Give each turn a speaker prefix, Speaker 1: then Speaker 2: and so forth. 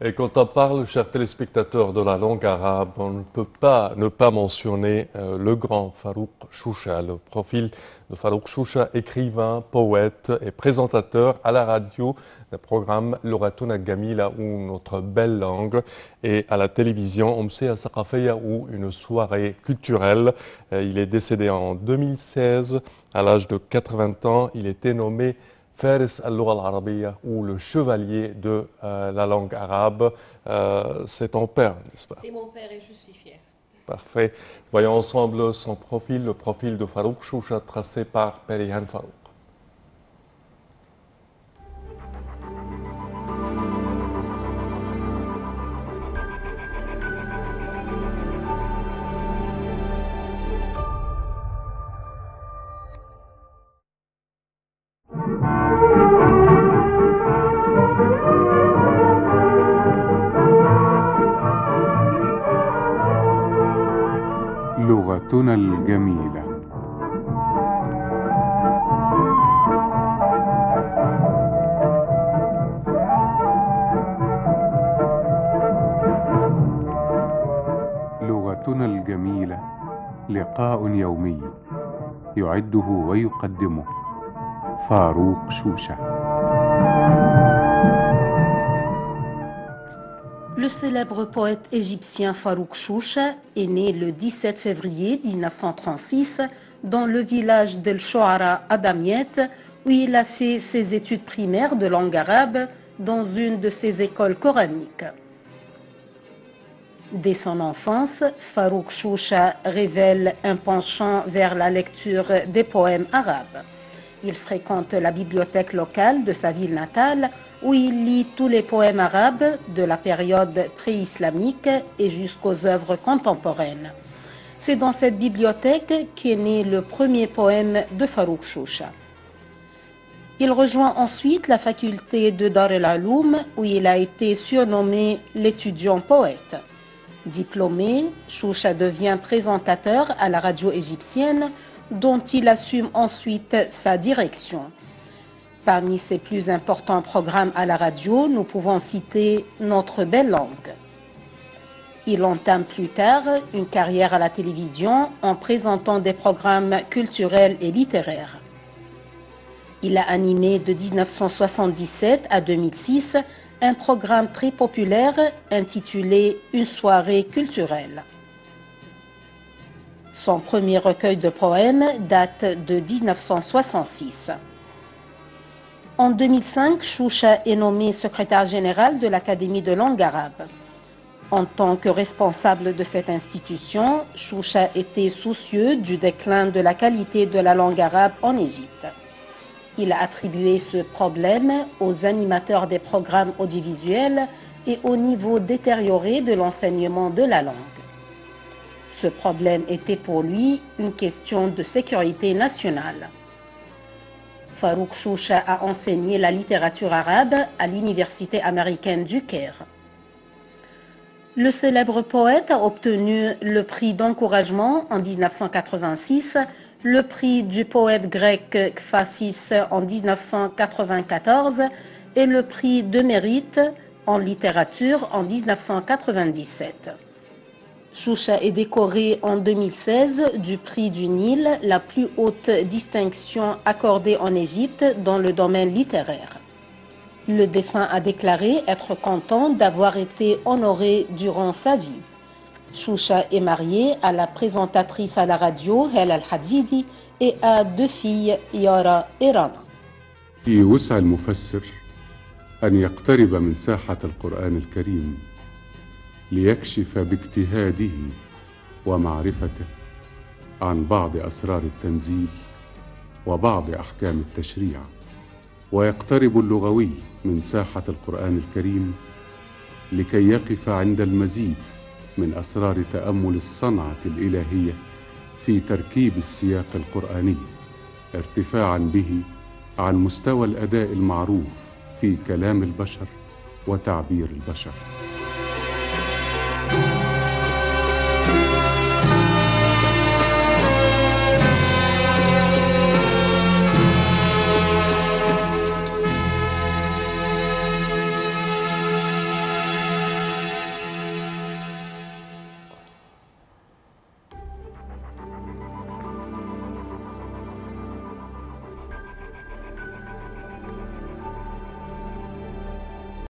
Speaker 1: Et quand on parle, chers téléspectateurs, de la langue arabe, on ne peut pas ne pas mentionner le grand Farouk Choucha, le profil de Farouk Choucha, écrivain, poète et présentateur à la radio des programmes Lughatuna Gamila ou Notre belle langue et à la télévision Omsea Saqafeya ou une soirée culturelle. Il est décédé en 2016 à l'âge de 80 ans. Il était nommé Faris al-Lugha al-Arabiyya ou le chevalier de la langue arabe. C'est ton père, n'est-ce pas?
Speaker 2: C'est mon père et je suis fière.
Speaker 1: Parfait. Voyons ensemble son profil, le profil de Farouk Choucha tracé par Perihan Farouk.
Speaker 3: لغتنا الجميلة. لغتنا الجميلة لقاء يومي يعده ويقدمه فاروق شوشة.
Speaker 4: Le célèbre poète égyptien Farouk Choucha est né le 17 février 1936 dans le village d'El Chouara à Damiet, où il a fait ses études primaires de langue arabe dans une de ses écoles coraniques. Dès son enfance, Farouk Choucha révèle un penchant vers la lecture des poèmes arabes. Il fréquente la bibliothèque locale de sa ville natale où il lit tous les poèmes arabes de la période pré-islamique et jusqu'aux œuvres contemporaines. C'est dans cette bibliothèque qu'est né le premier poème de Farouk Choucha. Il rejoint ensuite la faculté de Dar el-Aloum où il a été surnommé l'étudiant poète. Diplômé, Choucha devient présentateur à la radio égyptienne dont il assume ensuite sa direction. Parmi ses plus importants programmes à la radio, nous pouvons citer Notre belle langue. Il entame plus tard une carrière à la télévision en présentant des programmes culturels et littéraires. Il a animé de 1977 à 2006 un programme très populaire intitulé Une soirée culturelle. Son premier recueil de poèmes date de 1966. En 2005, Choucha est nommé secrétaire général de l'Académie de langue arabe. En tant que responsable de cette institution, Choucha était soucieux du déclin de la qualité de la langue arabe en Égypte. Il a attribué ce problème aux animateurs des programmes audiovisuels et au niveau détérioré de l'enseignement de la langue. Ce problème était pour lui une question de sécurité nationale. Farouk Choucha a enseigné la littérature arabe à l'Université américaine du Caire. Le célèbre poète a obtenu le prix d'encouragement en 1986, le prix du poète grec Kfafis en 1994 et le prix de mérite en littérature en 1997. Choucha est décoré en 2016 du prix du Nil, la plus haute distinction accordée en Égypte dans le domaine littéraire. Le défunt a déclaré être content d'avoir été honoré durant sa vie. Choucha est marié à la présentatrice à la radio Hala Al-Hadidi et a deux filles, Yara et Rana.
Speaker 3: يوسع المفسر أن يقترب من ساحة القرآن الكريم ليكشف باجتهاده ومعرفته عن بعض أسرار التنزيل وبعض أحكام التشريع، ويقترب اللغوي من ساحة القرآن الكريم لكي يقف عند المزيد من أسرار تأمل الصنعة الإلهية في تركيب السياق القرآني، ارتفاعا به عن مستوى الأداء المعروف في كلام البشر وتعبير البشر.